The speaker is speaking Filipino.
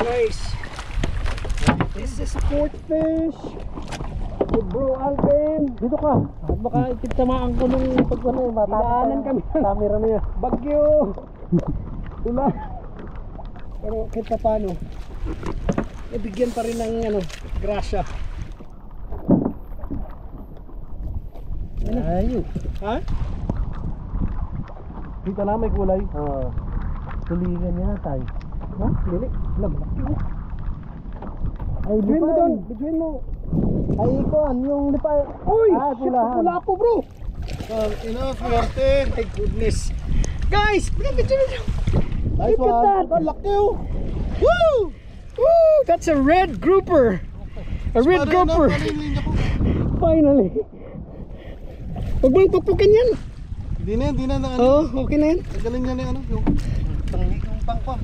Guys, this is sport fish with bro Alvin. Dito ka. At baka ititamaan ko nung pagkano eh. Mataanan kami. Camera na yan. Bagyo. Ulan. Pero kahit pa paano, bigyan pa rin ng ano, grasya. Ayun. Ha? Dito na may kulay. Oo. Tulingan niya tayo. Ha? Lili? Labak yun. Ay, bidyoin mo doon. Bidyoin mo. Ay, ikon. Yung lipay. Uy! Pulahan. Pula po, bro. Swerte. My goodness. Guys! Bidyoin. Nice one. Look at that. Laki oh. Woo! Woo! That's a red grouper. A red grouper. Finally. Huwag mo yung pupukin yan. Di na, di na. Oo, okay na yan. Galing niya na yung ano. Yung pang